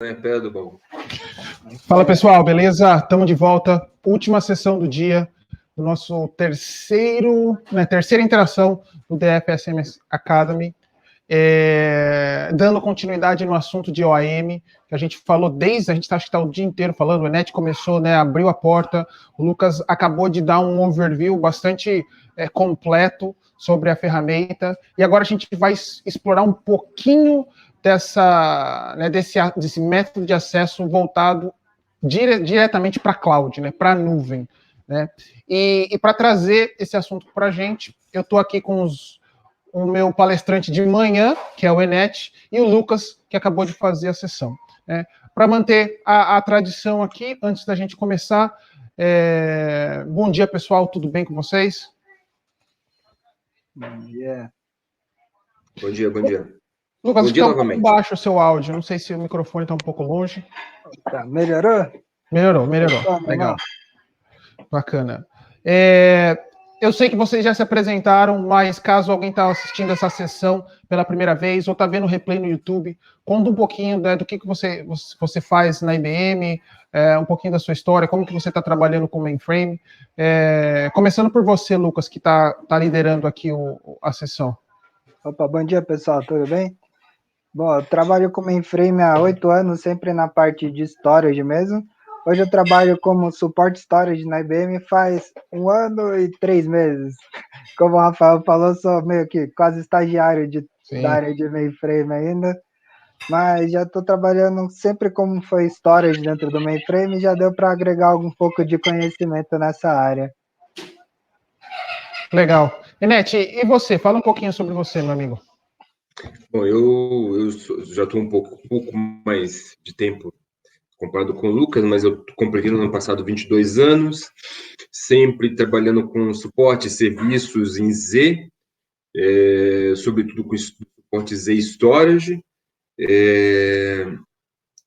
É pedra do baú. Fala pessoal, beleza? Estamos de volta. Última sessão do dia, do nosso terceira interação do DFSM Academy. Dando continuidade no assunto de OAM, que a gente falou a gente acho que está o dia inteiro falando, o Enet começou, né, abriu a porta, o Lucas acabou de dar um overview bastante completo sobre a ferramenta, e agora a gente vai explorar um pouquinho desse método de acesso voltado diretamente para a cloud, né, para a nuvem. Né? E para trazer esse assunto para a gente, eu estou aqui com o meu palestrante de manhã, que é o Enet, e o Lucas, que acabou de fazer a sessão. Né? Para manter a tradição aqui, antes da gente começar, bom dia, pessoal, tudo bem com vocês? Bom dia. Bom dia, bom dia. Lucas, fica um pouco baixo o seu áudio, não sei se o microfone está um pouco longe. Tá, melhorou? Melhorou, legal. Bacana. Eu sei que vocês já se apresentaram, mas caso alguém está assistindo essa sessão pela primeira vez ou está vendo o replay no YouTube, conta um pouquinho do que você faz na IBM, um pouquinho da sua história, como que você está trabalhando com mainframe. Começando por você, Lucas, que está liderando aqui a sessão. Opa, bom dia, pessoal, tudo bem? Bom, eu trabalho com mainframe há 8 anos, sempre na parte de storage mesmo. Hoje eu trabalho como suporte storage na IBM faz 1 ano e 3 meses. Como o Rafael falou, sou meio que quase estagiário da área de mainframe ainda. Mas já estou trabalhando sempre como foi storage dentro do mainframe, já deu para agregar um pouco de conhecimento nessa área. Legal. Enet, e você? Fala um pouquinho sobre você, meu amigo. Bom, eu já estou um pouco mais de tempo comparado com o Lucas, mas eu completei no ano passado 22 anos, sempre trabalhando com suporte e serviços em Z, sobretudo com suporte Z Storage.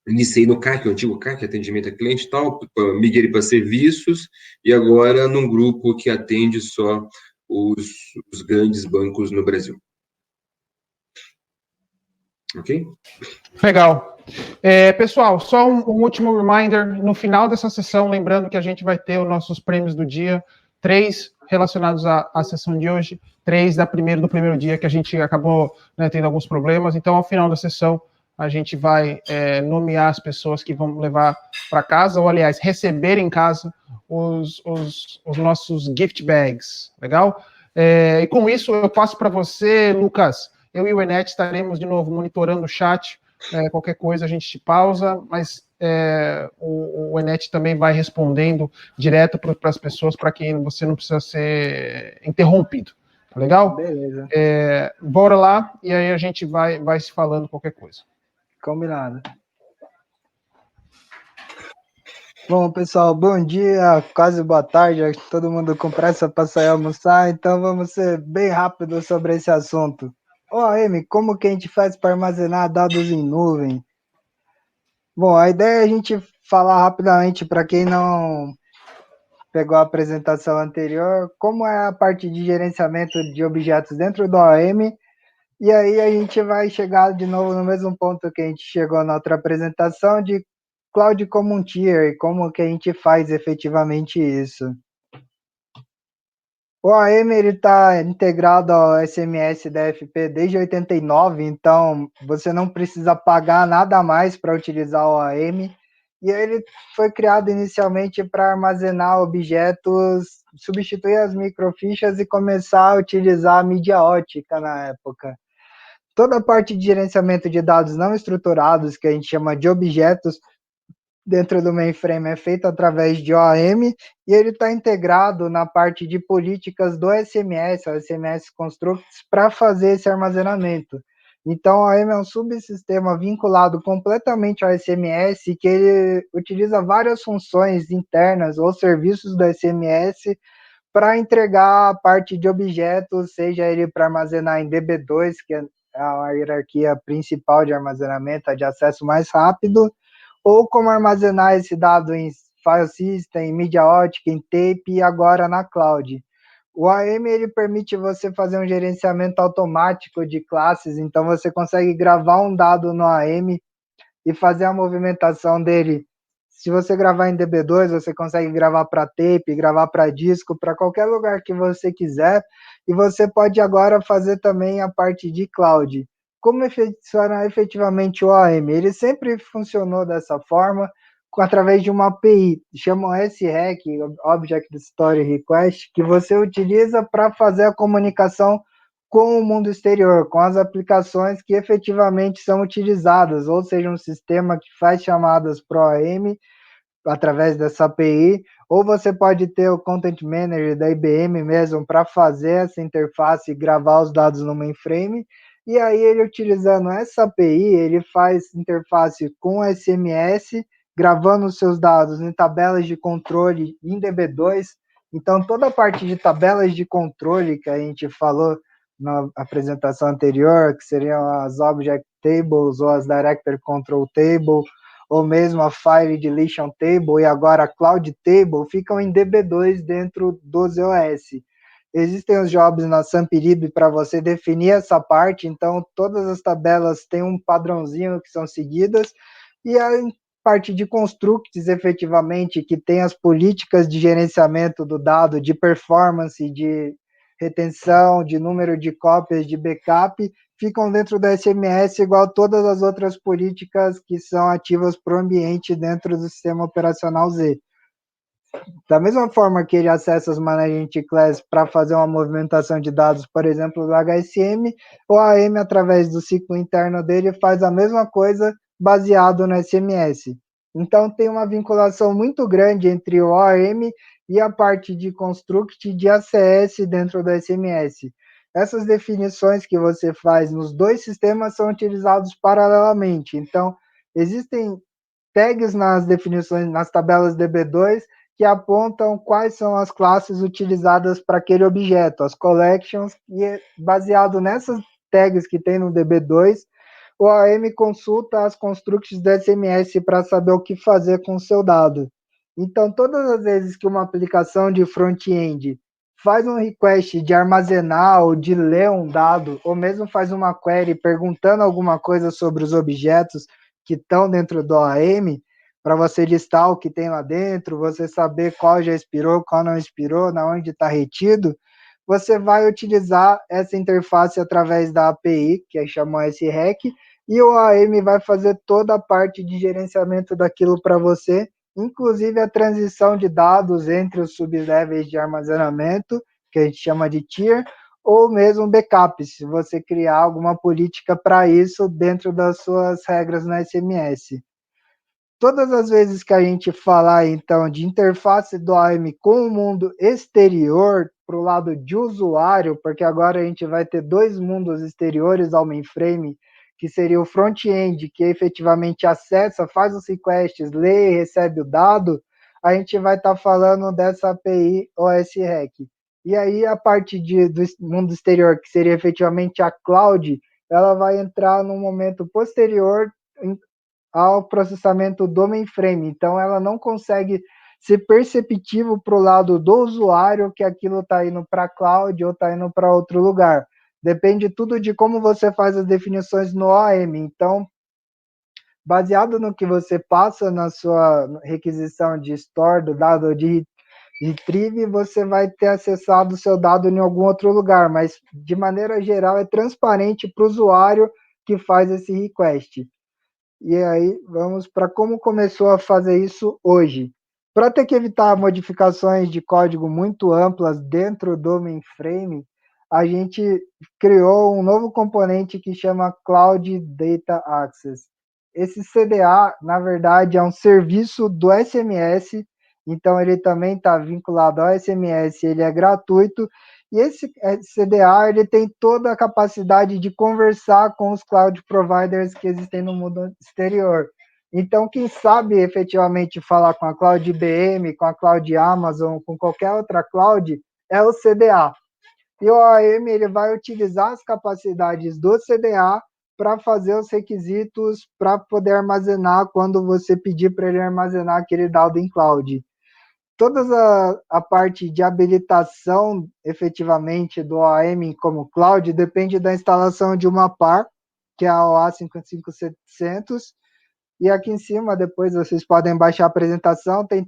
Iniciei no CAC, o antigo CAC, atendimento a cliente e tal, migrei para serviços, e agora num grupo que atende só os grandes bancos no Brasil. Ok? Legal. Pessoal, só um último reminder, no final dessa sessão, lembrando que a gente vai ter os nossos prêmios do dia, 3 relacionados à sessão de hoje, 3 do primeiro dia, que a gente acabou, né, tendo alguns problemas, então ao final da sessão a gente vai nomear as pessoas que vão levar para casa, ou aliás, receber em casa os nossos gift bags, legal? E com isso eu passo para você, Lucas. Eu e o Enet estaremos de novo monitorando o chat. Qualquer coisa a gente pausa, mas o Enet também vai respondendo direto para as pessoas, para que você não precisa ser interrompido. Tá legal? Beleza. Bora lá, e aí a gente vai se falando qualquer coisa. Combinado. Bom, pessoal, bom dia, quase boa tarde, todo mundo com pressa para sair almoçar, então vamos ser bem rápido sobre esse assunto. OAM, como que a gente faz para armazenar dados em nuvem? Bom, a ideia é a gente falar rapidamente para quem não pegou a apresentação anterior, como é a parte de gerenciamento de objetos dentro do OAM, e aí a gente vai chegar de novo no mesmo ponto que a gente chegou na outra apresentação de Cloud como um tier, e como que a gente faz efetivamente isso. O OAM está integrado ao SMS DFP desde 89, então você não precisa pagar nada mais para utilizar o OAM, e ele foi criado inicialmente para armazenar objetos, substituir as microfichas e começar a utilizar a mídia ótica na época. Toda a parte de gerenciamento de dados não estruturados, que a gente chama de objetos, dentro do mainframe é feito através de OAM, e ele está integrado na parte de políticas do SMS, o SMS Constructs, para fazer esse armazenamento. Então, o OAM é um subsistema vinculado completamente ao SMS, que ele utiliza várias funções internas ou serviços do SMS para entregar a parte de objetos, seja ele para armazenar em DB2, que é a hierarquia principal de armazenamento, a de acesso mais rápido, ou como armazenar esse dado em file system, em mídia ótica, em tape e agora na cloud. O AM ele permite você fazer um gerenciamento automático de classes, então você consegue gravar um dado no AM e fazer a movimentação dele. Se você gravar em DB2, você consegue gravar para tape, gravar para disco, para qualquer lugar que você quiser. E você pode agora fazer também a parte de cloud. Como funciona efetivamente o OAM? Ele sempre funcionou dessa forma, através de uma API, chamam SREC, Object Story Request, que você utiliza para fazer a comunicação com o mundo exterior, com as aplicações que efetivamente são utilizadas, ou seja, um sistema que faz chamadas para o OAM através dessa API, ou você pode ter o Content Manager da IBM mesmo para fazer essa interface e gravar os dados no mainframe, e aí ele utilizando essa API, ele faz interface com SMS, gravando os seus dados em tabelas de controle em DB2, então toda a parte de tabelas de controle que a gente falou na apresentação anterior, que seriam as Object Tables ou as Director Control Table, ou mesmo a File Deletion Table e agora a Cloud Table, ficam em DB2 dentro do ZOS. Existem os jobs na Samplib para você definir essa parte, então todas as tabelas têm um padrãozinho que são seguidas, e a parte de constructs, efetivamente, que tem as políticas de gerenciamento do dado, de performance, de retenção, de número de cópias, de backup, ficam dentro da SMS, igual todas as outras políticas que são ativas para o ambiente dentro do sistema operacional Z. Da mesma forma que ele acessa as Management Class para fazer uma movimentação de dados, por exemplo, do HSM, o AM, através do ciclo interno dele, faz a mesma coisa baseado no SMS. Então, tem uma vinculação muito grande entre o AM e a parte de construct de ACS dentro do SMS. Essas definições que você faz nos dois sistemas são utilizados paralelamente. Então, existem tags nas definições, nas tabelas DB2, que apontam quais são as classes utilizadas para aquele objeto, as collections, e baseado nessas tags que tem no DB2, o AM consulta as constructs do SMS para saber o que fazer com o seu dado. Então, todas as vezes que uma aplicação de front-end faz um request de armazenar ou de ler um dado, ou mesmo faz uma query perguntando alguma coisa sobre os objetos que estão dentro do AM, para você listar o que tem lá dentro, você saber qual já expirou, qual não expirou, na onde está retido, você vai utilizar essa interface através da API, que é chamada SREC, e o AM vai fazer toda a parte de gerenciamento daquilo para você, inclusive a transição de dados entre os sublevels de armazenamento, que a gente chama de tier, ou mesmo backup, se você criar alguma política para isso dentro das suas regras no SMS. Todas as vezes que a gente falar, então, de interface do AM com o mundo exterior, para o lado de usuário, porque agora a gente vai ter dois mundos exteriores ao mainframe, que seria o front-end, que efetivamente acessa, faz os requests, lê e recebe o dado, a gente vai estar falando dessa API OSREC. E aí a parte do mundo exterior, que seria efetivamente a cloud, ela vai entrar num momento posterior ao processamento do mainframe. Então, ela não consegue ser perceptível para o lado do usuário que aquilo está indo para a cloud ou está indo para outro lugar. Depende tudo de como você faz as definições no OAM. Então, baseado no que você passa na sua requisição de store do dado de retrieve, você vai ter acessado o seu dado em algum outro lugar, mas de maneira geral é transparente para o usuário que faz esse request. E aí, vamos para como começou a fazer isso hoje. Para ter que evitar modificações de código muito amplas dentro do mainframe, a gente criou um novo componente que chama Cloud Data Access. Esse CDA, na verdade, é um serviço do SMS, então ele também está vinculado ao SMS, ele é gratuito, e esse CDA ele tem toda a capacidade de conversar com os cloud providers que existem no mundo exterior. Então, quem sabe efetivamente falar com a Cloud IBM, com a Cloud Amazon, com qualquer outra cloud, é o CDA. E o OAM ele vai utilizar as capacidades do CDA para fazer os requisitos para poder armazenar quando você pedir para ele armazenar aquele dado em cloud. Toda a parte de habilitação, efetivamente, do OAM como cloud depende da instalação de uma PAR, que é a OA 55700, E aqui em cima, depois vocês podem baixar a apresentação, tem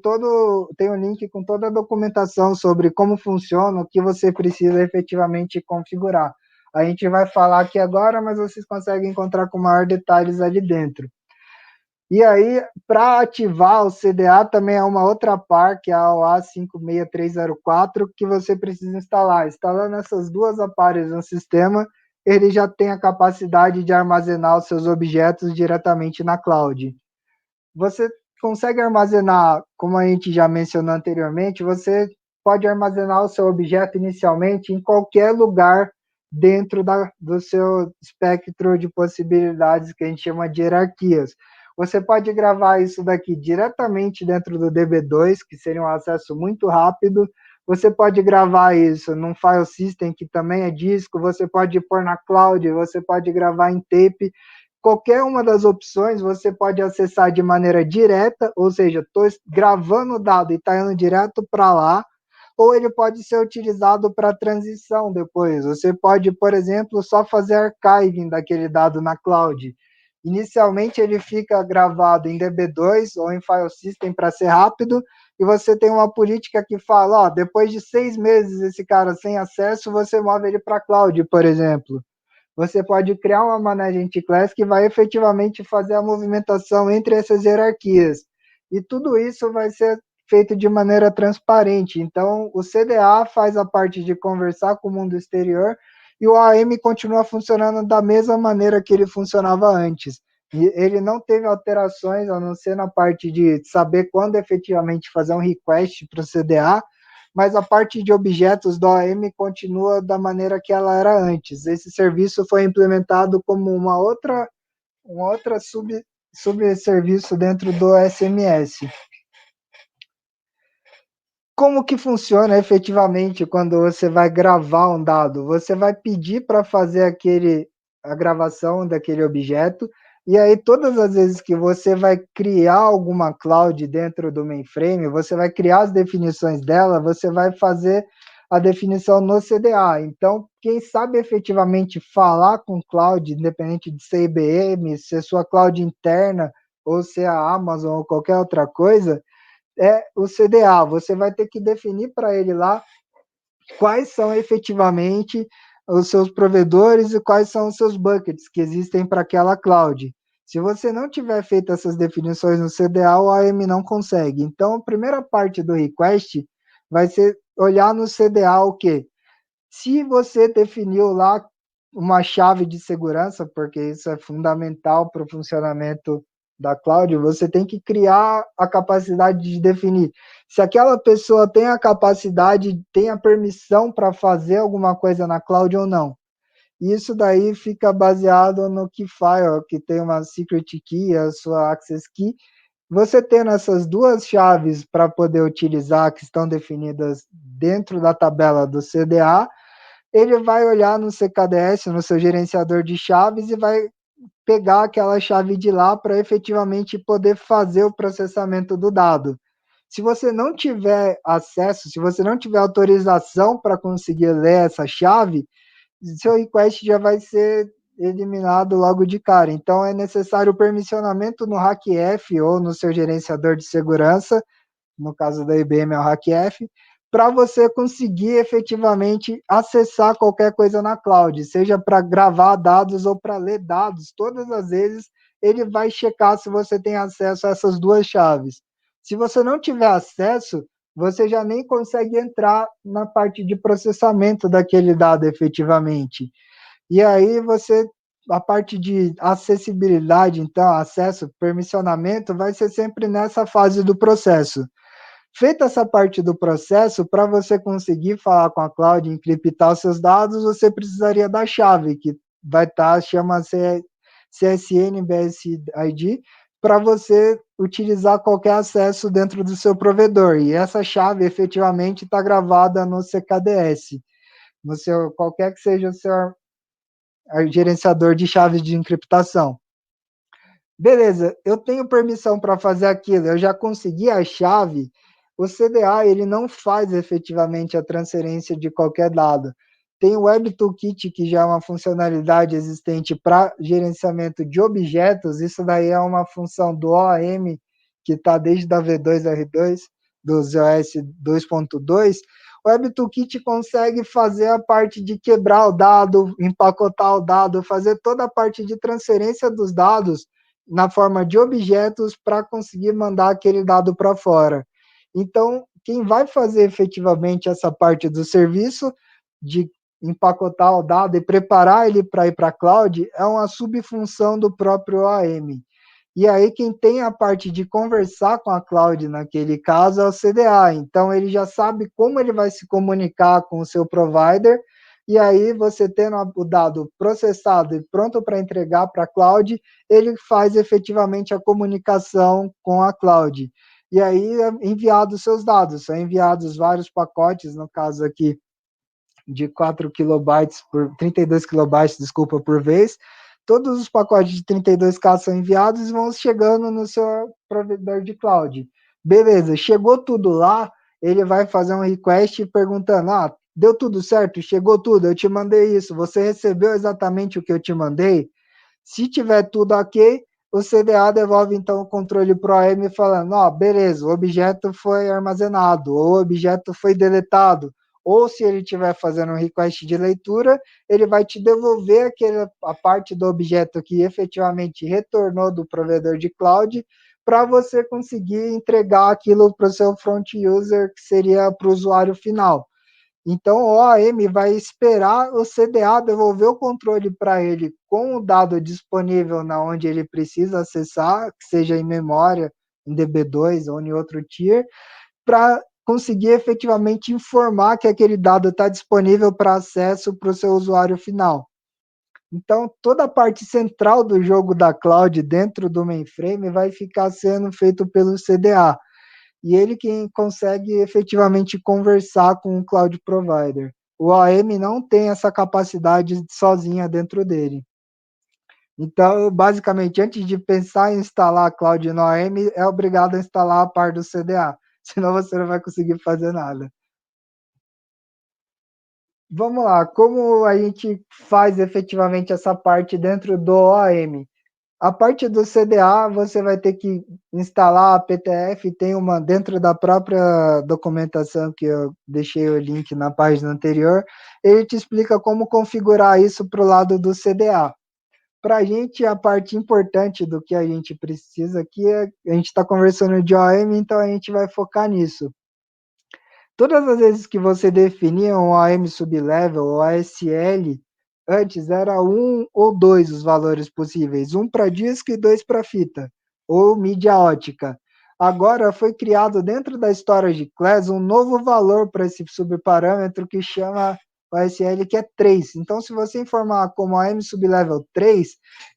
um link com toda a documentação sobre como funciona, o que você precisa efetivamente configurar. A gente vai falar aqui agora, mas vocês conseguem encontrar com maior detalhes ali dentro. E aí, para ativar o CDA, também é uma outra par, que é a OA 56304, que você precisa instalar. Instalando essas duas aparelhos no sistema, ele já tem a capacidade de armazenar os seus objetos diretamente na cloud. Você consegue armazenar, como a gente já mencionou anteriormente, você pode armazenar o seu objeto inicialmente em qualquer lugar dentro do seu espectro de possibilidades, que a gente chama de hierarquias. Você pode gravar isso daqui diretamente dentro do DB2, que seria um acesso muito rápido. Você pode gravar isso num file system, que também é disco. Você pode pôr na cloud, você pode gravar em tape. Qualquer uma das opções você pode acessar de maneira direta, ou seja, estou gravando o dado e está indo direto para lá, ou ele pode ser utilizado para transição depois. Você pode, por exemplo, só fazer archiving daquele dado na cloud. Inicialmente ele fica gravado em DB2 ou em file system para ser rápido, e você tem uma política que fala, ó, depois de 6 meses esse cara sem acesso, você move ele para a cloud, por exemplo. Você pode criar uma management class que vai efetivamente fazer a movimentação entre essas hierarquias. E tudo isso vai ser feito de maneira transparente. Então, o CDA faz a parte de conversar com o mundo exterior e o AM continua funcionando da mesma maneira que ele funcionava antes. E ele não teve alterações, a não ser na parte de saber quando efetivamente fazer um request para o CDA, mas a parte de objetos do OAM continua da maneira que ela era antes. Esse serviço foi implementado como uma outra subserviço dentro do SMS. Como que funciona efetivamente quando você vai gravar um dado? Você vai pedir para fazer a gravação daquele objeto, e aí todas as vezes que você vai criar alguma cloud dentro do mainframe, você vai criar as definições dela, você vai fazer a definição no CDA. Então, quem sabe efetivamente falar com cloud, independente de ser IBM, ser sua cloud interna, ou ser a Amazon ou qualquer outra coisa, é o CDA. Você vai ter que definir para ele lá quais são efetivamente os seus provedores e quais são os seus buckets que existem para aquela cloud. Se você não tiver feito essas definições no CDA, o AM não consegue. Então, a primeira parte do request vai ser olhar no CDA o quê? Se você definiu lá uma chave de segurança, porque isso é fundamental para o funcionamento da cloud, você tem que criar a capacidade de definir se aquela pessoa tem a capacidade, tem a permissão para fazer alguma coisa na cloud ou não. Isso daí fica baseado no Keyfile, que tem uma secret key, a sua access key. Você tendo essas duas chaves para poder utilizar, que estão definidas dentro da tabela do CDA, ele vai olhar no CKDS, no seu gerenciador de chaves, e vai pegar aquela chave de lá para efetivamente poder fazer o processamento do dado. Se você não tiver acesso, se você não tiver autorização para conseguir ler essa chave, seu request já vai ser eliminado logo de cara. Então, é necessário o permissionamento no RACF ou no seu gerenciador de segurança, no caso da IBM é o RACF, para você conseguir efetivamente acessar qualquer coisa na cloud, seja para gravar dados ou para ler dados. Todas as vezes ele vai checar se você tem acesso a essas duas chaves. Se você não tiver acesso, você já nem consegue entrar na parte de processamento daquele dado efetivamente. E aí a parte de acessibilidade, então, acesso, permissionamento, vai ser sempre nessa fase do processo. Feita essa parte do processo, para você conseguir falar com a cloud e encriptar os seus dados, você precisaria da chave, que vai estar, chama CSN BSID, para você utilizar qualquer acesso dentro do seu provedor. E essa chave, efetivamente, está gravada no CKDS, no seu, qualquer que seja o seu gerenciador de chaves de encriptação. Beleza, eu tenho permissão para fazer aquilo, eu já consegui a chave. O CDA ele não faz efetivamente a transferência de qualquer dado. Tem o Web Toolkit, que já é uma funcionalidade existente para gerenciamento de objetos. Isso daí é uma função do OAM, que está desde a V2 R2, dos iOS 2.2. O Web Toolkit consegue fazer a parte de quebrar o dado, empacotar o dado, fazer toda a parte de transferência dos dados na forma de objetos para conseguir mandar aquele dado para fora. Então, quem vai fazer efetivamente essa parte do serviço de empacotar o dado e preparar ele para ir para a cloud é uma subfunção do próprio OAM. E aí quem tem a parte de conversar com a cloud naquele caso é o CDA. Então ele já sabe como ele vai se comunicar com o seu provider, e aí você tendo o dado processado e pronto para entregar para a cloud, ele faz efetivamente a comunicação com a cloud. E aí é enviado os seus dados, são enviados vários pacotes, no caso aqui de 4 kilobytes por 32 kilobytes, desculpa, por vez. Todos os pacotes de 32K são enviados e vão chegando no seu provedor de cloud. Beleza, chegou tudo lá, ele vai fazer um request perguntando: ah, deu tudo certo? Chegou tudo, eu te mandei isso, você recebeu exatamente o que eu te mandei? Se tiver tudo ok, o CDA devolve então o controle para o OAM falando: ó, beleza, o objeto foi armazenado, ou o objeto foi deletado, ou se ele estiver fazendo um request de leitura, ele vai te devolver a parte do objeto que efetivamente retornou do provedor de cloud, para você conseguir entregar aquilo para o seu front user, que seria para o usuário final. Então, o OAM vai esperar o CDA devolver o controle para ele com o dado disponível na onde ele precisa acessar, que seja em memória, em DB2 ou em outro tier, para conseguir efetivamente informar que aquele dado está disponível para acesso para o seu usuário final. Então, toda a parte central do jogo da cloud dentro do mainframe vai ficar sendo feito pelo CDA. E ele quem consegue efetivamente conversar com o cloud provider. O OAM não tem essa capacidade sozinha dentro dele. Então, basicamente, antes de pensar em instalar a cloud no OAM, é obrigado a instalar a parte do CDA, senão você não vai conseguir fazer nada. Vamos lá, como a gente faz efetivamente essa parte dentro do OAM? A parte do CDA, você vai ter que instalar a PTF, tem uma dentro da própria documentação que eu deixei o link na página anterior, ele te explica como configurar isso para o lado do CDA. Para a gente, a parte importante do que a gente precisa aqui é, a gente está conversando de OAM, então a gente vai focar nisso. Todas as vezes que você definia um OAM sublevel ou ASL, antes era 1 ou 2 os valores possíveis, 1 para disco e 2 para fita, ou mídia ótica. Agora foi criado dentro da storage class um novo valor para esse subparâmetro que chama o ASL, que é 3. Então, se você informar como AM sublevel 3,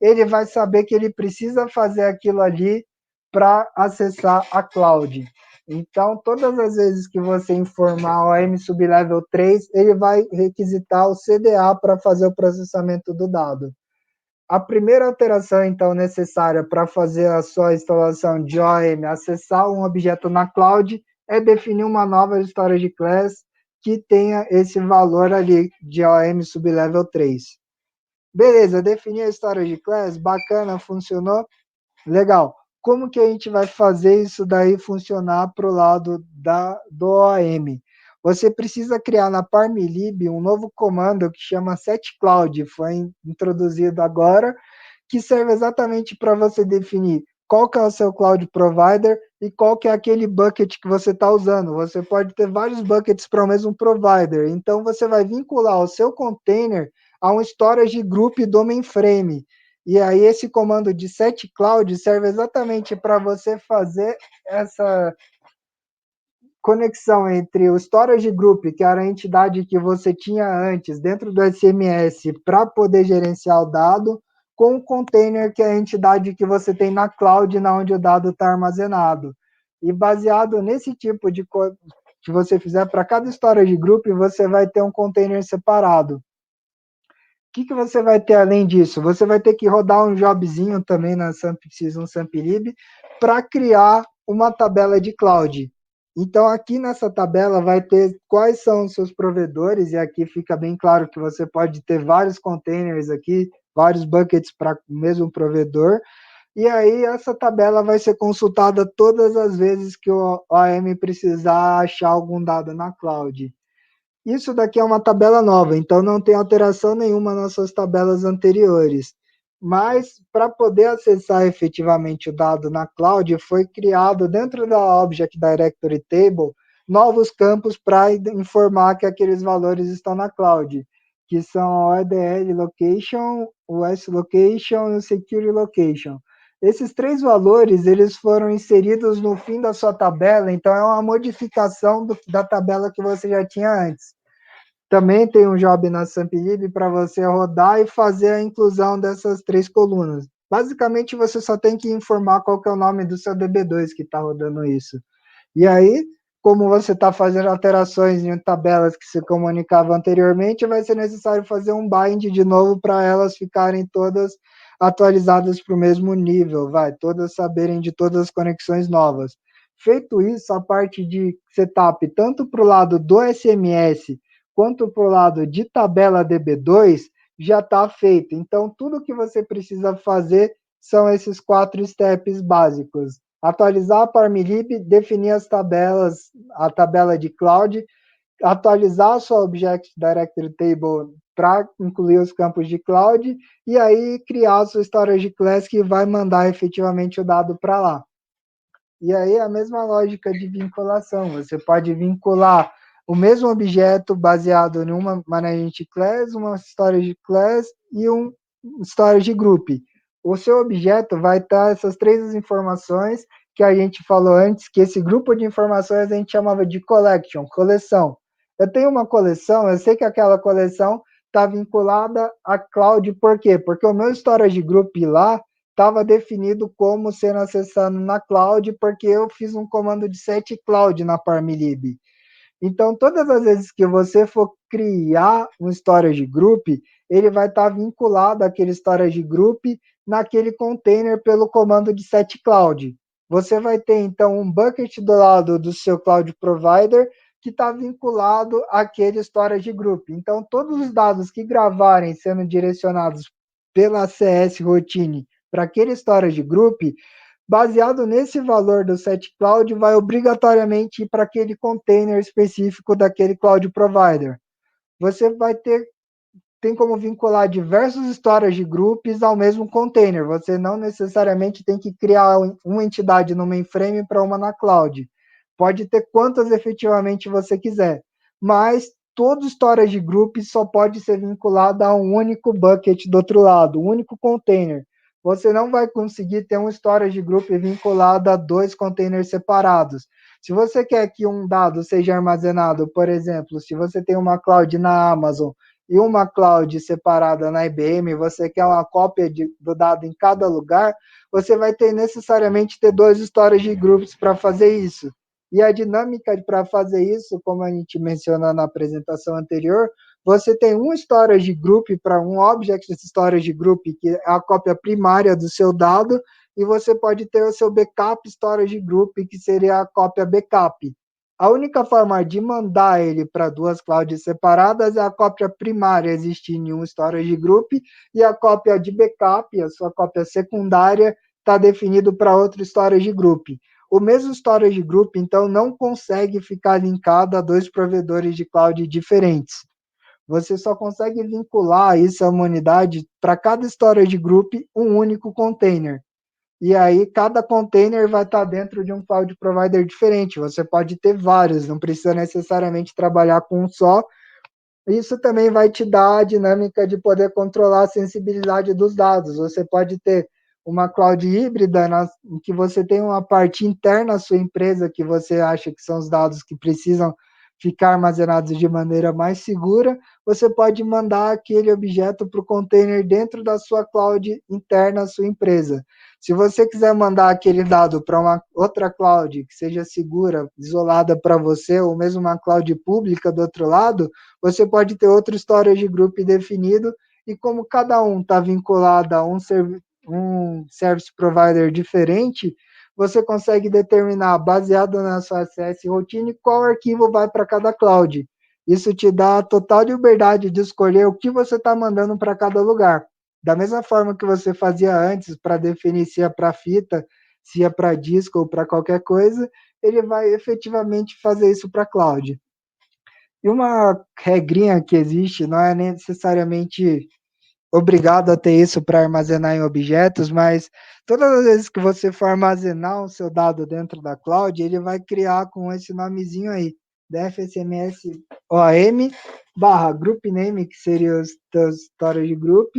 ele vai saber que ele precisa fazer aquilo ali para acessar a cloud. Então, todas as vezes que você informar o AM sublevel 3, ele vai requisitar o CDA para fazer o processamento do dado. A primeira alteração, então, necessária para fazer a sua instalação de OAM, acessar um objeto na cloud, é definir uma nova storage class que tenha esse valor ali de OAM sublevel 3. Beleza, defini a storage class, bacana, funcionou, legal. Como que a gente vai fazer isso daí funcionar para o lado do OAM? Você precisa criar na Parmlib um novo comando que chama setCloud, foi introduzido agora, que serve exatamente para você definir qual que é o seu cloud provider e qual que é aquele bucket que você está usando. Você pode ter vários buckets para o mesmo provider, então você vai vincular o seu container a um storage group do mainframe. E aí esse comando de setCloud serve exatamente para você fazer essa conexão entre o storage group, que era a entidade que você tinha antes dentro do SMS para poder gerenciar o dado, com o container, que é a entidade que você tem na cloud, na onde o dado está armazenado. E baseado nesse tipo de coisa que você fizer para cada storage group, você vai ter um container separado. O que você vai ter além disso? Você vai ter que rodar um jobzinho também na Samplib para criar uma tabela de cloud. Então, aqui nessa tabela vai ter quais são os seus provedores, e aqui fica bem claro que você pode ter vários containers aqui, vários buckets para o mesmo provedor, e aí essa tabela vai ser consultada todas as vezes que o OAM precisar achar algum dado na cloud. Isso daqui é uma tabela nova, então não tem alteração nenhuma nas suas tabelas anteriores. Mas para poder acessar efetivamente o dado na cloud, foi criado dentro da Object Directory Table novos campos para informar que aqueles valores estão na cloud, que são o EDL Location, o S Location e o Security Location. Esses três valores, eles foram inseridos no fim da sua tabela, então é uma modificação da tabela que você já tinha antes. Também tem um job na SampLib para você rodar e fazer a inclusão dessas três colunas. Basicamente, você só tem que informar qual que é o nome do seu DB2 que está rodando isso. E aí, como você está fazendo alterações em tabelas que se comunicavam anteriormente, vai ser necessário fazer um bind de novo para elas ficarem todas atualizadas para o mesmo nível, todas saberem de todas as conexões novas. Feito isso, a parte de setup, tanto para o lado do SMS quanto para o lado de tabela DB2, já está feito. Então, tudo que você precisa fazer são esses 4 steps básicos. Atualizar a Parmlib, definir as tabelas, a tabela de cloud, atualizar a sua Object Directory Table para incluir os campos de cloud, e aí criar a sua storage class que vai mandar efetivamente o dado para lá. E aí a mesma lógica de vinculação, você pode vincular o mesmo objeto baseado em uma management class, uma storage class e um storage group. O seu objeto vai estar essas três informações que a gente falou antes, que esse grupo de informações a gente chamava de collection, coleção. Eu tenho uma coleção, eu sei que aquela coleção está vinculada à cloud, por quê? Porque o meu storage group lá estava definido como sendo acessado na cloud, porque eu fiz um comando de set cloud na Parmlib. Então, todas as vezes que você for criar um storage group, ele vai estar vinculado àquele storage group naquele container pelo comando de set cloud. Você vai ter, então, um bucket do lado do seu cloud provider que está vinculado àquele storage group. Então, todos os dados que gravarem sendo direcionados pela CS Routine para aquele storage group, baseado nesse valor do set cloud, vai obrigatoriamente ir para aquele container específico daquele cloud provider. Você vai tem como vincular diversos storage groups ao mesmo container. Você não necessariamente tem que criar uma entidade no mainframe para uma na cloud. Pode ter quantas efetivamente você quiser, mas todo storage group só pode ser vinculado a um único bucket do outro lado, um único container. Você não vai conseguir ter um storage group vinculado a 2 containers separados. Se você quer que um dado seja armazenado, por exemplo, se você tem uma cloud na Amazon e uma cloud separada na IBM, você quer uma cópia do dado em cada lugar, você vai ter necessariamente ter 2 storage groups para fazer isso. E a dinâmica para fazer isso, como a gente mencionou na apresentação anterior, você tem um storage group para um object storage group, que é a cópia primária do seu dado, e você pode ter o seu backup storage group, que seria a cópia backup. A única forma de mandar ele para 2 clouds separadas é a cópia primária existir em um storage group e a cópia de backup, a sua cópia secundária, está definido para outro storage group. O mesmo storage group, então, não consegue ficar linkado a 2 provedores de cloud diferentes. Você só consegue vincular isso a uma unidade para cada storage group um único container. E aí, cada container vai estar dentro de um cloud provider diferente. Você pode ter vários, não precisa necessariamente trabalhar com um só. Isso também vai te dar a dinâmica de poder controlar a sensibilidade dos dados. Você pode ter uma cloud híbrida em que você tem uma parte interna à sua empresa que você acha que são os dados que precisam ficar armazenados de maneira mais segura. Você pode mandar aquele objeto para o container dentro da sua cloud interna à sua empresa. Se você quiser mandar aquele dado para uma outra cloud que seja segura, isolada para você, ou mesmo uma cloud pública do outro lado, você pode ter outro storage group definido, e como cada um está vinculado a um service provider diferente, você consegue determinar, baseado na sua acesso e rotina, qual arquivo vai para cada cloud. Isso te dá a total liberdade de escolher o que você está mandando para cada lugar. Da mesma forma que você fazia antes para definir se ia para fita, se ia para disco ou para qualquer coisa, ele vai efetivamente fazer isso para cloud. E uma regrinha que existe, não é necessariamente obrigado a ter isso para armazenar em objetos, mas todas as vezes que você for armazenar o seu dado dentro da cloud, ele vai criar com esse nomezinho aí, DFSMS OAM barra group name, que seria os teus storage group,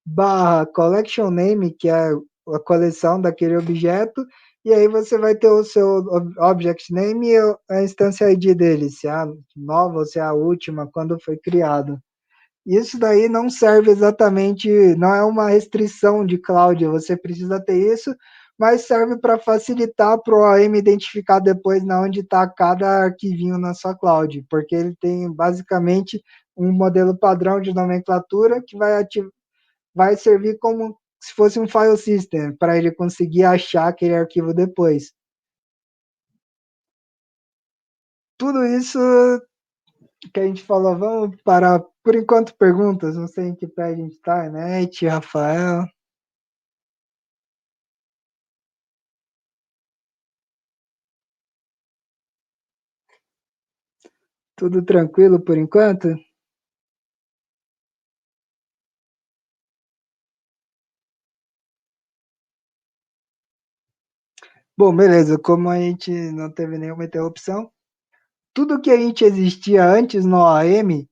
barra collection name, que é a coleção daquele objeto, e aí você vai ter o seu object name e a instância ID dele, se é a nova ou se é a última, quando foi criado. Isso daí não serve exatamente, não é uma restrição de cloud, você precisa ter isso, mas serve para facilitar para o OAM identificar depois na onde está cada arquivinho na sua cloud, porque ele tem basicamente um modelo padrão de nomenclatura que vai servir como se fosse um file system, para ele conseguir achar aquele arquivo depois. Tudo isso que a gente falou, vamos parar por enquanto perguntas, não sei em que pé a gente está, né, Rafael? Tudo tranquilo por enquanto? Bom, beleza, como a gente não teve nenhuma interrupção, tudo que a gente existia antes no OAM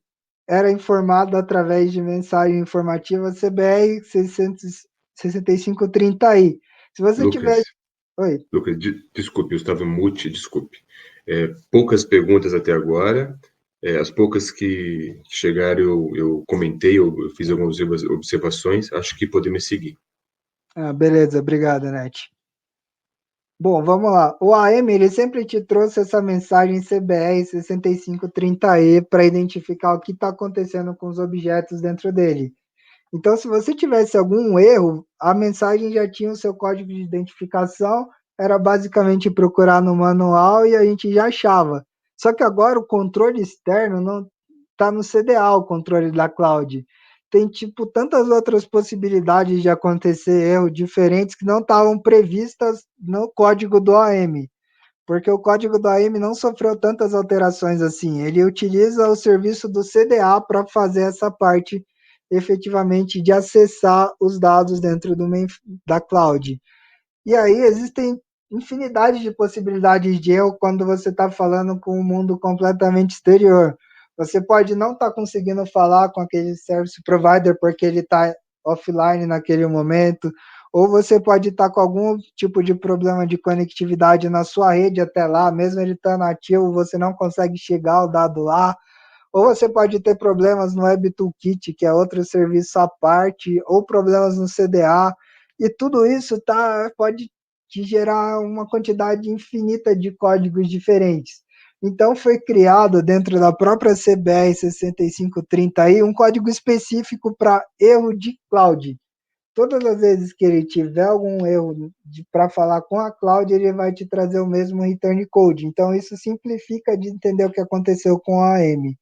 era informado através de mensagem informativa CBR 6530i. Se você tiver... Oi. Lucas, desculpe, eu estava mute, desculpe. Poucas perguntas até agora. As poucas que chegaram eu comentei, eu fiz algumas observações. Acho que podemos seguir. Beleza, obrigado, Net. Bom, vamos lá. O AM ele sempre te trouxe essa mensagem CBR 6530E para identificar o que está acontecendo com os objetos dentro dele. Então, se você tivesse algum erro, a mensagem já tinha o seu código de identificação, era basicamente procurar no manual e a gente já achava. Só que agora o controle externo não está no CDA, o controle da cloud. Tem tipo tantas outras possibilidades de acontecer erros diferentes que não estavam previstas no código do AM, porque o código do AM não sofreu tantas alterações assim. Ele utiliza o serviço do CDA para fazer essa parte efetivamente de acessar os dados dentro da cloud. E aí existem infinidade de possibilidades de erro quando você está falando com um mundo completamente exterior. Você pode não estar conseguindo falar com aquele service provider porque ele está offline naquele momento, ou você pode estar com algum tipo de problema de conectividade na sua rede até lá, mesmo ele estando ativo, você não consegue chegar ao dado lá, ou você pode ter problemas no Web Toolkit, que é outro serviço à parte, ou problemas no CDA, e tudo isso pode te gerar uma quantidade infinita de códigos diferentes. Então foi criado dentro da própria CBR 6530 aí um código específico para erro de cloud. Todas as vezes que ele tiver algum erro para falar com a cloud, ele vai te trazer o mesmo return code. Então isso simplifica de entender o que aconteceu com a AM.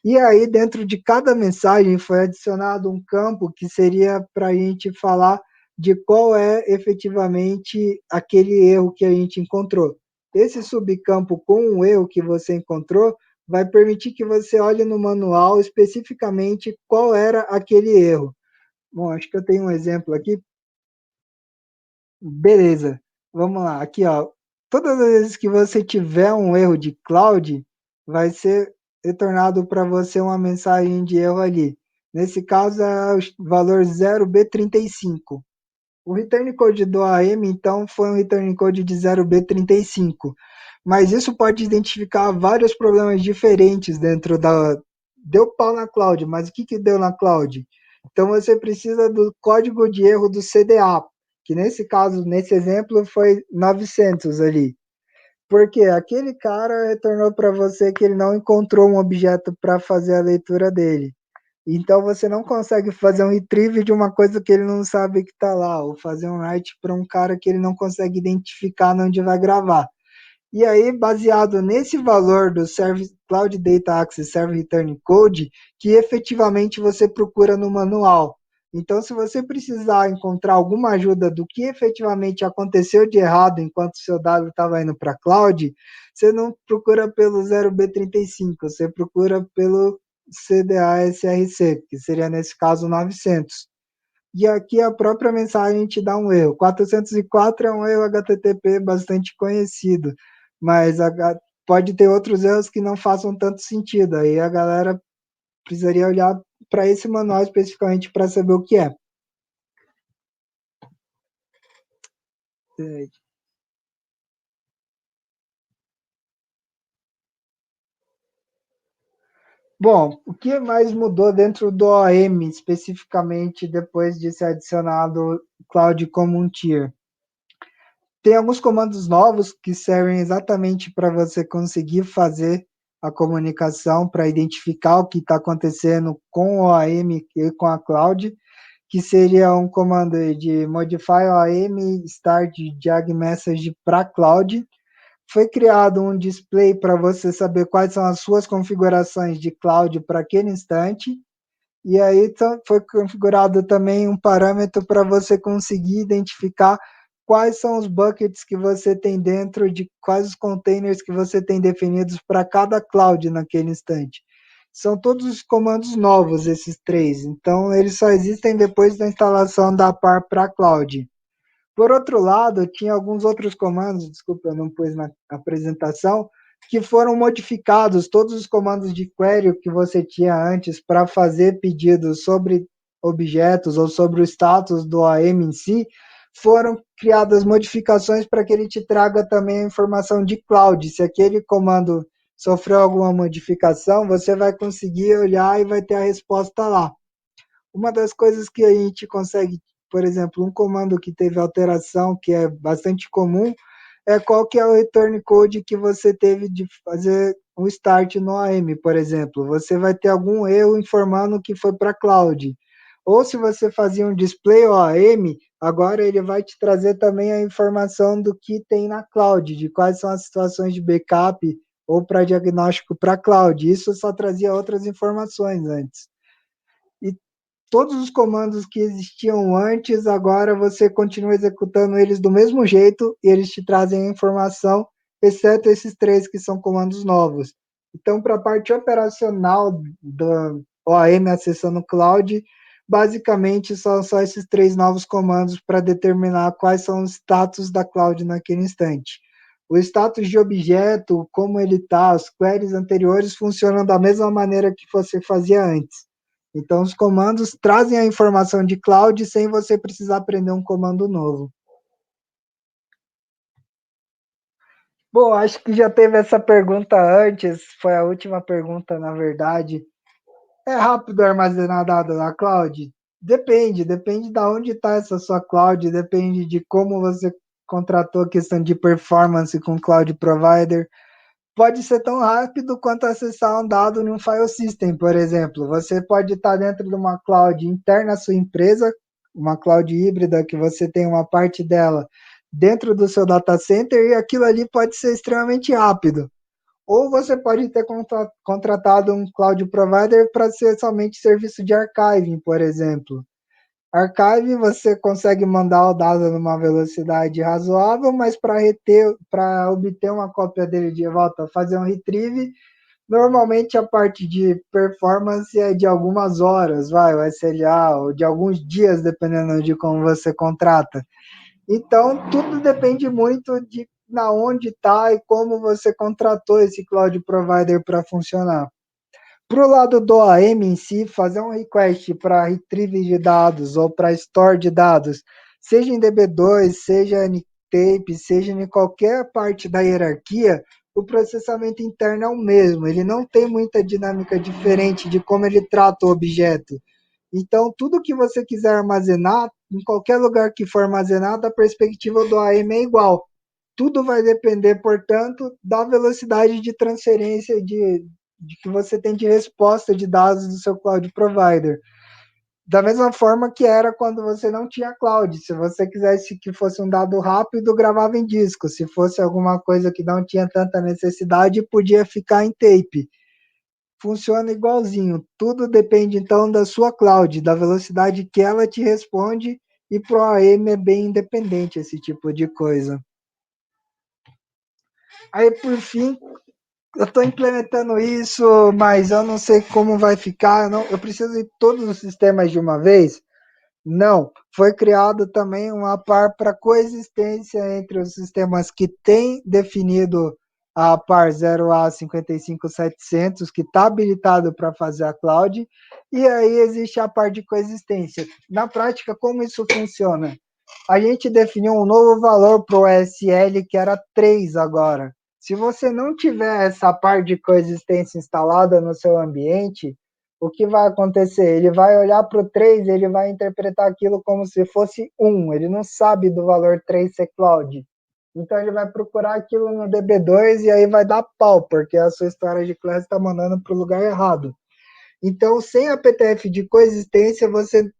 E aí, dentro de cada mensagem, foi adicionado um campo que seria para a gente falar de qual é efetivamente aquele erro que a gente encontrou. Esse subcampo com o erro que você encontrou vai permitir que você olhe no manual especificamente qual era aquele erro. Bom, acho que eu tenho um exemplo aqui. Beleza, vamos lá. Aqui, ó. Todas as vezes que você tiver um erro de cloud, vai ser retornado para você uma mensagem de erro ali. Nesse caso, é o valor 0B35. O return code do AM, então, foi um return code de 0B35. Mas isso pode identificar vários problemas diferentes dentro da... Deu pau na cloud, mas o que deu na cloud? Então, você precisa do código de erro do CDA, que nesse caso, nesse exemplo, foi 900 ali. Porque aquele cara retornou para você que ele não encontrou um objeto para fazer a leitura dele. Então você não consegue fazer um retrieve de uma coisa que ele não sabe que está lá, ou fazer um write para um cara que ele não consegue identificar onde vai gravar. E aí, baseado nesse valor do Service Cloud Data Access Service Return Code, que efetivamente você procura no manual. Então, se você precisar encontrar alguma ajuda do que efetivamente aconteceu de errado enquanto o seu dado estava indo para a cloud, você não procura pelo 0B35, você procura pelo CDA-SRC, que seria nesse caso 900. E aqui a própria mensagem te dá um erro. 404 é um erro HTTP bastante conhecido, mas pode ter outros erros que não façam tanto sentido. Aí a galera precisaria olhar para esse manual especificamente para saber o que é. Bom, o que mais mudou dentro do OM, especificamente depois de ser adicionado o Cloud Common Tier? Tem alguns comandos novos que servem exatamente para você conseguir fazer a comunicação, para identificar o que está acontecendo com o OM e com a cloud, que seria um comando de modify OM start jag message para cloud. Foi criado um display para você saber quais são as suas configurações de cloud para aquele instante. E aí foi configurado também um parâmetro para você conseguir identificar quais são os buckets que você tem dentro de quais os containers que você tem definidos para cada cloud naquele instante. São todos os comandos novos, esses três. Então, eles só existem depois da instalação da PAR para cloud. Por outro lado, tinha alguns outros comandos, desculpa, eu não pus na apresentação, que foram modificados, todos os comandos de query que você tinha antes para fazer pedidos sobre objetos ou sobre o status do AM em si, foram criadas modificações para que ele te traga também a informação de cloud. Se aquele comando sofreu alguma modificação, você vai conseguir olhar e vai ter a resposta lá. Uma das coisas que a gente consegue, por exemplo, um comando que teve alteração, que é bastante comum, é qual que é o return code que você teve de fazer um start no AM, por exemplo. Você vai ter algum erro informando que foi para cloud. Ou se você fazia um display OAM, agora ele vai te trazer também a informação do que tem na cloud, de quais são as situações de backup ou para diagnóstico para cloud. Isso só trazia outras informações antes. E todos os comandos que existiam antes, agora você continua executando eles do mesmo jeito e eles te trazem a informação, exceto esses três que são comandos novos. Então, para a parte operacional do OAM acessando o cloud, basicamente são só esses três novos comandos para determinar quais são os status da cloud naquele instante. O status de objeto, como ele está, as queries anteriores funcionam da mesma maneira que você fazia antes. Então, os comandos trazem a informação de cloud sem você precisar aprender um comando novo. Bom, acho que já teve essa pergunta antes, foi a última pergunta, na verdade. É rápido armazenar dado na cloud? Depende de onde está essa sua cloud, depende de como você contratou a questão de performance com o cloud provider. Pode ser tão rápido quanto acessar um dado em um file system, por exemplo. Você pode estar dentro de uma cloud interna à sua empresa, uma cloud híbrida que você tem uma parte dela dentro do seu data center e aquilo ali pode ser extremamente rápido. Ou você pode ter contratado um cloud provider para ser somente serviço de archiving, por exemplo. Archive, você consegue mandar o dado numa velocidade razoável, mas para obter uma cópia dele de volta, fazer um retrieve, normalmente a parte de performance é de algumas horas, o SLA, ou de alguns dias, dependendo de como você contrata. Então, tudo depende muito de na onde está e como você contratou esse cloud provider para funcionar. Para o lado do OAM em si, fazer um request para retrieve de dados ou para store de dados, seja em DB2, seja em tape, seja em qualquer parte da hierarquia, o processamento interno é o mesmo. Ele não tem muita dinâmica diferente de como ele trata o objeto. Então, tudo que você quiser armazenar, em qualquer lugar que for armazenado, a perspectiva do OAM é igual. Tudo vai depender, portanto, da velocidade de transferência que você tem de resposta de dados do seu cloud provider. Da mesma forma que era quando você não tinha cloud. Se você quisesse que fosse um dado rápido, gravava em disco. Se fosse alguma coisa que não tinha tanta necessidade, podia ficar em tape. Funciona igualzinho. Tudo depende, então, da sua cloud, da velocidade que ela te responde, e pro AM é bem independente esse tipo de coisa. Aí, por fim, eu estou implementando isso, mas eu não sei como vai ficar. Eu preciso de todos os sistemas de uma vez? Não. Foi criado também uma par para coexistência entre os sistemas que têm definido a par 0A55700, que está habilitado para fazer a cloud, e aí existe a par de coexistência. Na prática, como isso funciona? A gente definiu um novo valor para o ESL, que era 3 agora. Se você não tiver essa par de coexistência instalada no seu ambiente, o que vai acontecer? Ele vai olhar para o 3, ele vai interpretar aquilo como se fosse 1. Ele não sabe do valor 3 ser cloud. Então ele vai procurar aquilo no DB2 e aí vai dar pau, porque a sua história de classe está mandando para o lugar errado. Então, sem a PTF de coexistência, você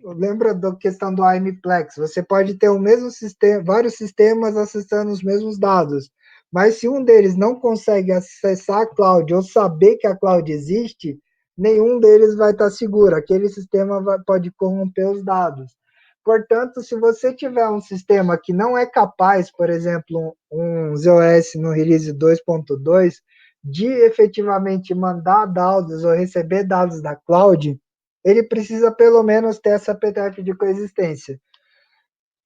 lembra da questão do AMPlex? Você pode ter o mesmo sistema, vários sistemas acessando os mesmos dados, mas se um deles não consegue acessar a cloud ou saber que a cloud existe, nenhum deles vai estar seguro. Aquele sistema pode corromper os dados. Portanto, se você tiver um sistema que não é capaz, por exemplo, um ZOS no release 2.2, de efetivamente mandar dados ou receber dados da cloud, ele precisa pelo menos ter essa PTF de coexistência.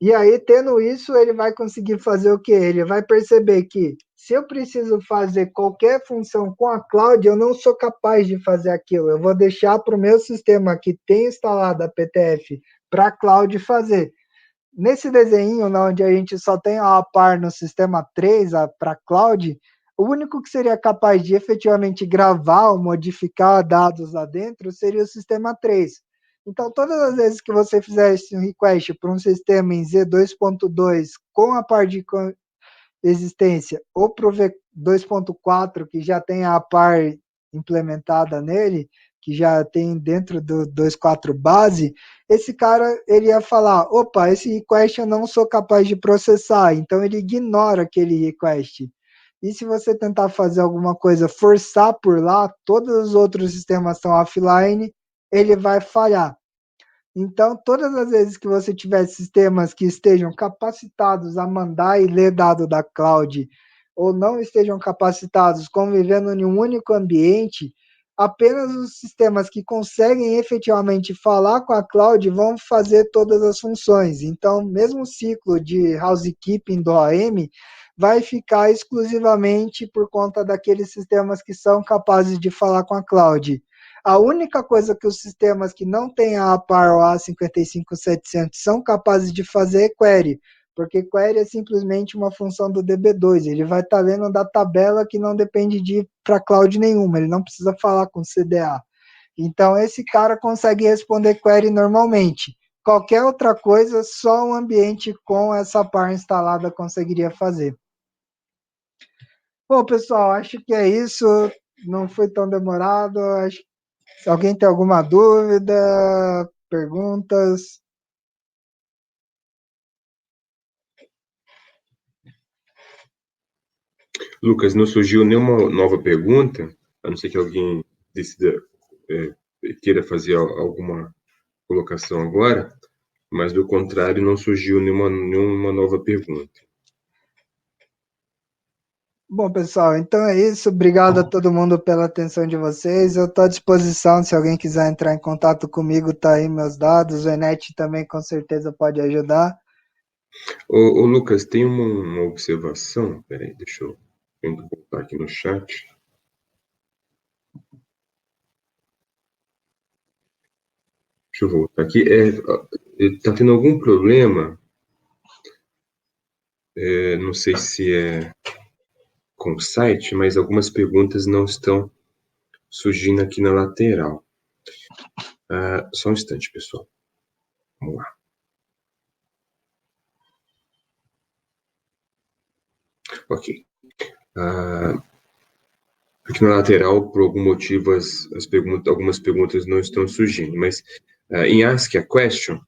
E aí, tendo isso, ele vai conseguir fazer o quê? Ele vai perceber que se eu preciso fazer qualquer função com a cloud, eu não sou capaz de fazer aquilo. Eu vou deixar para o meu sistema que tem instalado a PTF para a cloud fazer. Nesse desenho, onde a gente só tem a par no sistema 3 para cloud, o único que seria capaz de efetivamente gravar ou modificar dados lá dentro seria o sistema 3. Então, todas as vezes que você fizesse um request para um sistema em Z2.2 com a par de existência ou para o V2.4, que já tem a par implementada nele, que já tem dentro do 2.4 base, esse cara ele ia falar, opa, esse request eu não sou capaz de processar, então ele ignora aquele request. E se você tentar fazer alguma coisa, forçar por lá, todos os outros sistemas estão offline, ele vai falhar. Então, todas as vezes que você tiver sistemas que estejam capacitados a mandar e ler dado da cloud, ou não estejam capacitados convivendo em um único ambiente, apenas os sistemas que conseguem efetivamente falar com a cloud vão fazer todas as funções. Então, mesmo o ciclo de housekeeping do OAM vai ficar exclusivamente por conta daqueles sistemas que são capazes de falar com a cloud. A única coisa que os sistemas que não têm a APAR ou A55700 são capazes de fazer é query, porque query é simplesmente uma função do DB2, ele vai estar lendo da tabela que não depende de ir para cloud nenhuma, ele não precisa falar com CDA. Então, esse cara consegue responder query normalmente. Qualquer outra coisa, só um ambiente com essa par instalada conseguiria fazer. Bom, pessoal, acho que é isso. Não foi tão demorado. Se alguém tem alguma dúvida, perguntas? Lucas, não surgiu nenhuma nova pergunta, a não ser que alguém decida, queira fazer alguma colocação agora, mas do contrário, não surgiu nenhuma nova pergunta. Bom, pessoal, então é isso. Obrigado a todo mundo pela atenção de vocês. Eu estou à disposição, se alguém quiser entrar em contato comigo, tá aí meus dados. O Enet também com certeza pode ajudar. Ô Lucas, tem uma observação, peraí, deixa eu voltar aqui no chat. Deixa eu voltar aqui. Tá tendo algum problema, não sei se é com o site, mas algumas perguntas não estão surgindo aqui na lateral. Só um instante, pessoal. Vamos lá. Ok. Aqui na lateral, por algum motivo, algumas perguntas não estão surgindo, mas em Ask a Question,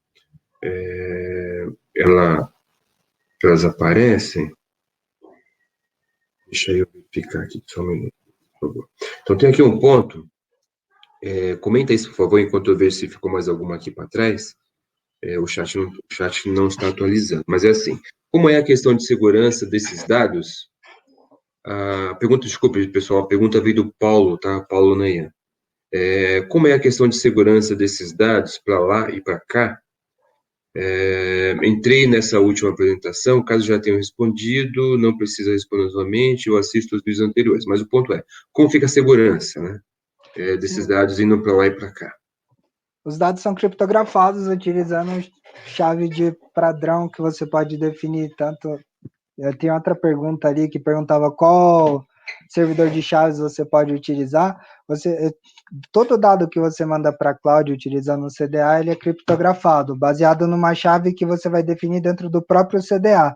elas aparecem. Deixa eu verificar aqui, só um minuto, por favor. Então, tem aqui um ponto. Comenta isso, por favor, enquanto eu vejo se ficou mais alguma aqui para trás. O chat não está atualizando, mas é assim. Como é a questão de segurança desses dados? Desculpe, pessoal, a pergunta veio do Paulo, tá? Paulo Nayan. Como é a questão de segurança desses dados para lá e para cá? Entrei nessa última apresentação, caso já tenham respondido, não precisa responder novamente, eu assisto os vídeos anteriores, mas o ponto é, como fica a segurança, né, desses dados indo para lá e para cá? Os dados são criptografados utilizando chave de padrão que você pode definir tanto. Eu tenho outra pergunta ali que perguntava qual servidor de chaves você pode utilizar. Todo dado que você manda para a cloud utilizando o CDA, ele é criptografado, baseado numa chave que você vai definir dentro do próprio CDA.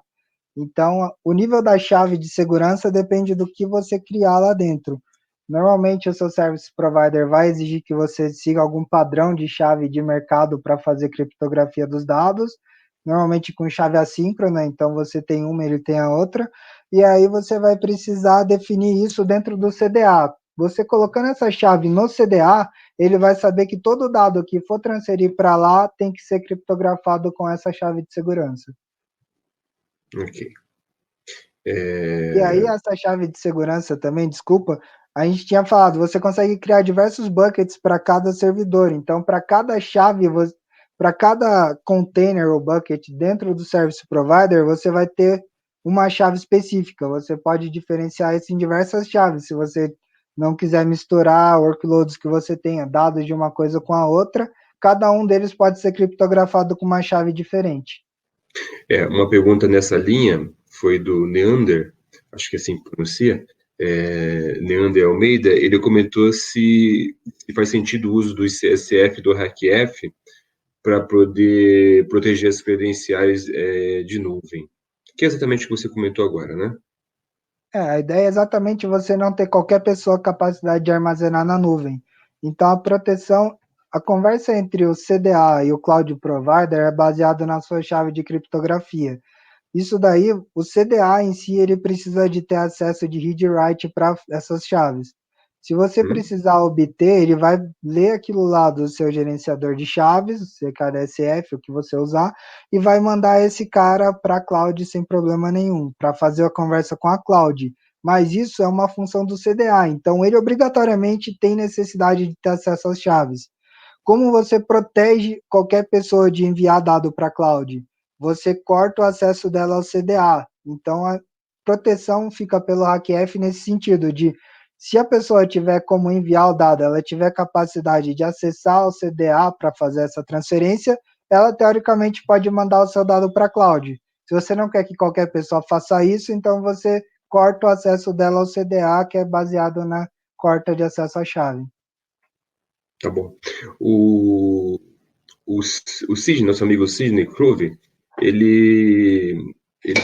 Então, o nível da chave de segurança depende do que você criar lá dentro. Normalmente, o seu service provider vai exigir que você siga algum padrão de chave de mercado para fazer criptografia dos dados, normalmente com chave assíncrona, então você tem uma, ele tem a outra, e aí você vai precisar definir isso dentro do CDA. Você colocando essa chave no CDA, ele vai saber que todo dado que for transferir para lá tem que ser criptografado com essa chave de segurança. Ok. E aí, essa chave de segurança também, desculpa, a gente tinha falado, você consegue criar diversos buckets para cada servidor. Então, para cada chave, para cada container ou bucket dentro do service provider, você vai ter uma chave específica. Você pode diferenciar isso em diversas chaves. Se você não quiser misturar workloads que você tenha, dados de uma coisa com a outra, cada um deles pode ser criptografado com uma chave diferente. Uma pergunta nessa linha foi do Neander, acho que assim pronuncia, Neander Almeida, ele comentou se faz sentido o uso do CSF, do RACF, para poder proteger as credenciais de nuvem. Que é exatamente o que você comentou agora, né? A ideia é exatamente você não ter qualquer pessoa capacidade de armazenar na nuvem. Então, a conversa entre o CDA e o Cloud Provider é baseada na sua chave de criptografia. Isso daí, o CDA em si, ele precisa de ter acesso de read e write para essas chaves. Se você precisar obter, ele vai ler aquilo lá do seu gerenciador de chaves, CKDSF, o que você usar, e vai mandar esse cara para a cloud sem problema nenhum, para fazer a conversa com a cloud. Mas isso é uma função do CDA, então ele obrigatoriamente tem necessidade de ter acesso às chaves. Como você protege qualquer pessoa de enviar dado para a cloud? Você corta o acesso dela ao CDA. Então, a proteção fica pelo RACF nesse sentido, de se a pessoa tiver como enviar o dado, ela tiver capacidade de acessar o CDA para fazer essa transferência, ela teoricamente pode mandar o seu dado para a cloud. Se você não quer que qualquer pessoa faça isso, então você corta o acesso dela ao CDA, que é baseado na corta de acesso à chave. Tá bom. O Sidney, nosso amigo Sidney Crove, ele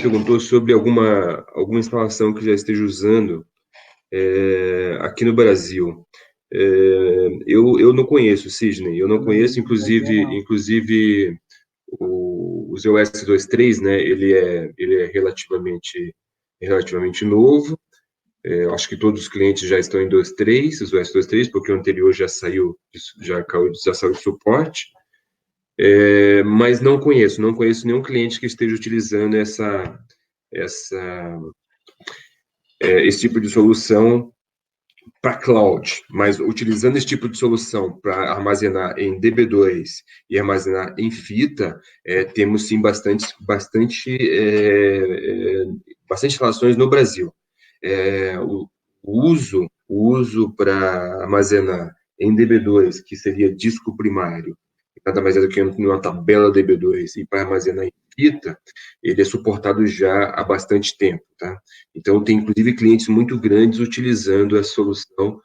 perguntou sobre alguma instalação que já esteja usando aqui no Brasil. Eu não conheço, Sidney, eu não conheço, inclusive o ZOS 2.3, né, ele é relativamente novo. Acho que todos os clientes já estão em 2.3, os OS 2.3, porque o anterior já saiu de suporte. Mas não conheço nenhum cliente que esteja utilizando esse tipo de solução para cloud, mas utilizando esse tipo de solução para armazenar em DB2 e armazenar em fita, temos sim bastante relações no Brasil. O uso para armazenar em DB2, que seria disco primário, nada mais é do que uma tabela DB2, e para armazenar em fita, ele é suportado já há bastante tempo, tá? Então, tem inclusive clientes muito grandes utilizando essa solução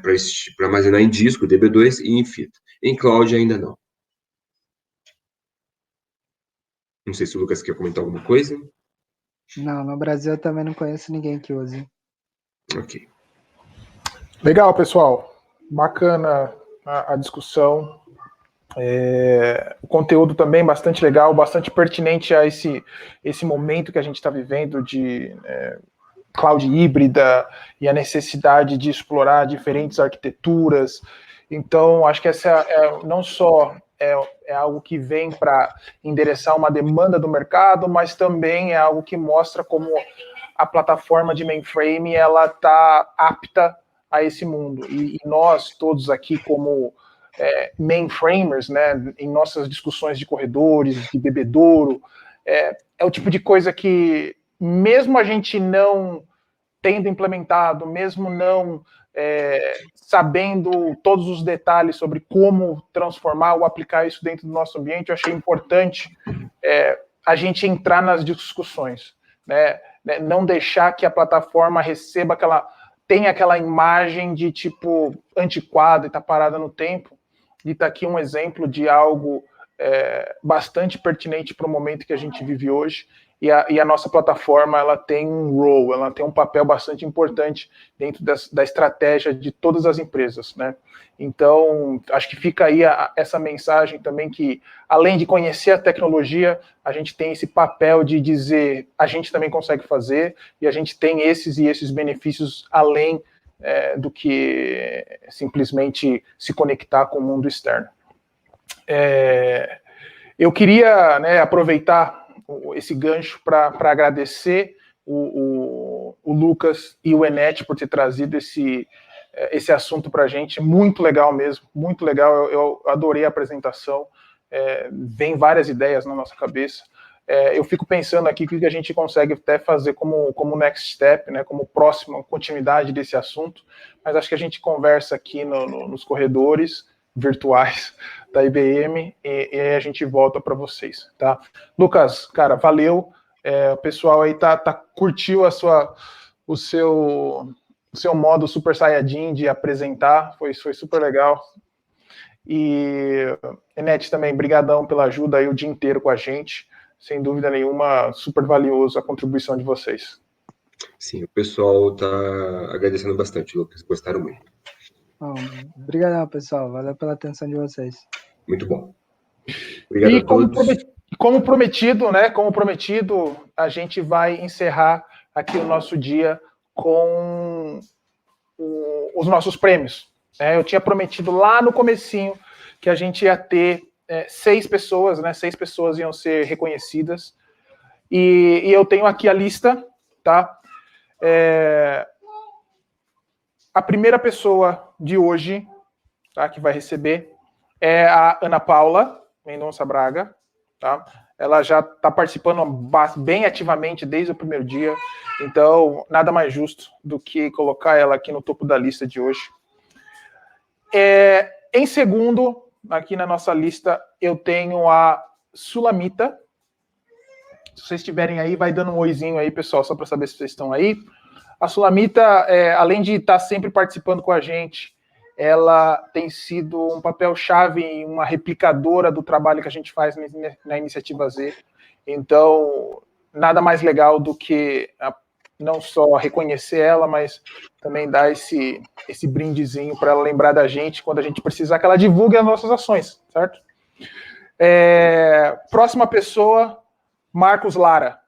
para armazenar em disco, DB2 e em fita. Em cloud ainda não. Não sei se o Lucas quer comentar alguma coisa. Não, no Brasil eu também não conheço ninguém que use. Ok. Legal, pessoal. Bacana a discussão. O conteúdo também bastante legal, bastante pertinente a esse momento que a gente está vivendo de cloud híbrida e a necessidade de explorar diferentes arquiteturas. Então, acho que essa não só é algo que vem para endereçar uma demanda do mercado, mas também é algo que mostra como a plataforma de mainframe ela está apta a esse mundo. E nós todos aqui como mainframers, né, em nossas discussões de corredores, de bebedouro, é o tipo de coisa que, mesmo a gente não tendo implementado, mesmo não sabendo todos os detalhes sobre como transformar ou aplicar isso dentro do nosso ambiente, eu achei importante a gente entrar nas discussões, né? Não deixar que a plataforma tenha aquela imagem de tipo antiquada e tá parada no tempo. E está aqui um exemplo de algo bastante pertinente para o momento que a gente vive hoje. E a nossa plataforma ela tem um role, ela tem um papel bastante importante dentro da estratégia de todas as empresas, né? Então, acho que fica aí essa mensagem também que, além de conhecer a tecnologia, a gente tem esse papel de dizer a gente também consegue fazer e a gente tem esses e esses benefícios além do que simplesmente se conectar com o mundo externo. Eu queria aproveitar esse gancho para agradecer o Lucas e o Enet por ter trazido esse assunto para a gente, muito legal mesmo, muito legal, eu adorei a apresentação, vem várias ideias na nossa cabeça. Eu fico pensando aqui o que a gente consegue até fazer como next step, né, como próxima continuidade desse assunto, mas acho que a gente conversa aqui nos corredores virtuais da IBM e a gente volta para vocês, tá? Lucas, cara, valeu, o pessoal aí curtiu o seu modo Super Saiyajin de apresentar, foi super legal. E Enet também, brigadão pela ajuda aí o dia inteiro com a gente. Sem dúvida nenhuma, super valioso a contribuição de vocês. Sim, o pessoal está agradecendo bastante, Lucas. Gostaram muito. Obrigadão, pessoal. Valeu pela atenção de vocês. Muito bom. Obrigado a todos. Como prometido, né? Como prometido, a gente vai encerrar aqui o nosso dia com os nossos prêmios. Eu tinha prometido lá no comecinho que a gente ia ter 6 pessoas, né? 6 pessoas iam ser reconhecidas. E eu tenho aqui a lista, tá? A primeira pessoa de hoje, tá, que vai receber é a Ana Paula Mendonça Braga, tá? Ela já está participando bem ativamente desde o primeiro dia, então nada mais justo do que colocar ela aqui no topo da lista de hoje. Em segundo, aqui na nossa lista, eu tenho a Sulamita. Se vocês estiverem aí, vai dando um oizinho aí, pessoal, só para saber se vocês estão aí. A Sulamita, além de estar sempre participando com a gente, ela tem sido um papel-chave em uma replicadora do trabalho que a gente faz na Iniciativa Z. Então, nada mais legal do que não só reconhecer ela, mas também dar esse brindezinho para ela lembrar da gente quando a gente precisar que ela divulgue as nossas ações, certo? Próxima pessoa, Marcos Lara.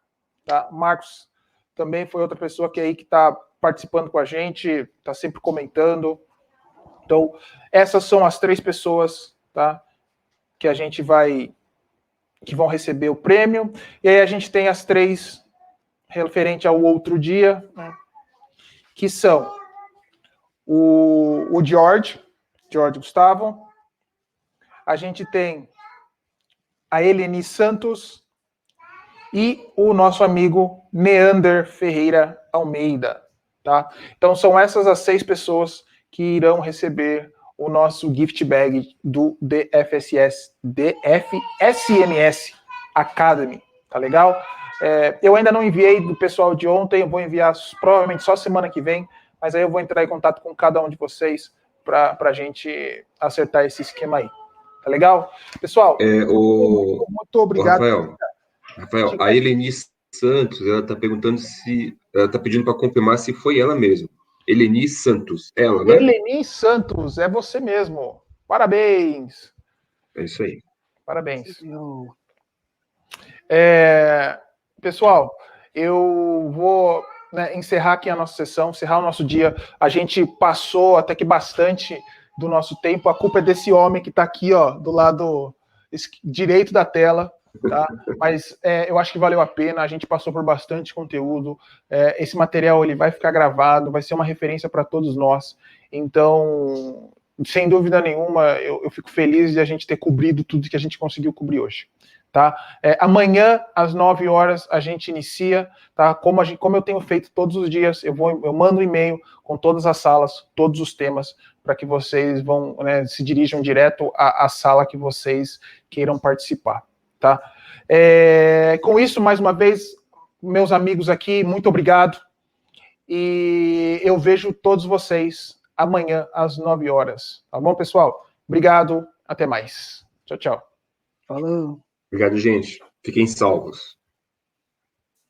Tá? Marcos também foi outra pessoa que está participando com a gente, está sempre comentando. Então, essas são as 3 pessoas, tá, que que vão receber o prêmio. E aí a gente tem as 3 referente ao outro dia, né, que são o George Gustavo, a gente tem a Eleni Santos e o nosso amigo Neander Ferreira Almeida, tá? Então são essas as 6 pessoas que irão receber o nosso gift bag do DFSMS Academy, tá legal? Eu ainda não enviei do pessoal de ontem, eu vou enviar provavelmente só semana que vem, mas aí eu vou entrar em contato com cada um de vocês para a gente acertar esse esquema aí. Tá legal? Pessoal, muito obrigado. Rafael, a Eleni Santos, ela está perguntando ela está pedindo para confirmar se foi ela mesma. Eleni Santos, ela, né? Eleni Santos, é você mesmo. Parabéns. É isso aí. Parabéns. Eu... Pessoal, eu vou encerrar aqui a nossa sessão, encerrar o nosso dia. A gente passou até que bastante do nosso tempo. A culpa é desse homem que está aqui, ó, do lado direito da tela, tá? Mas eu acho que valeu a pena. A gente passou por bastante conteúdo. Esse material ele vai ficar gravado, vai ser uma referência para todos nós. Então, sem dúvida nenhuma, eu fico feliz de a gente ter cobrido tudo que a gente conseguiu cobrir hoje. Tá? Amanhã, às 9 horas, a gente inicia, tá? Como eu tenho feito todos os dias, eu mando um e-mail com todas as salas, todos os temas, para que vocês se dirijam direto à sala que vocês queiram participar. Tá? Com isso, mais uma vez, meus amigos aqui, muito obrigado. E eu vejo todos vocês amanhã, às 9 horas. Tá bom, pessoal? Obrigado, até mais. Tchau, tchau. Falou. Obrigado, gente. Fiquem salvos.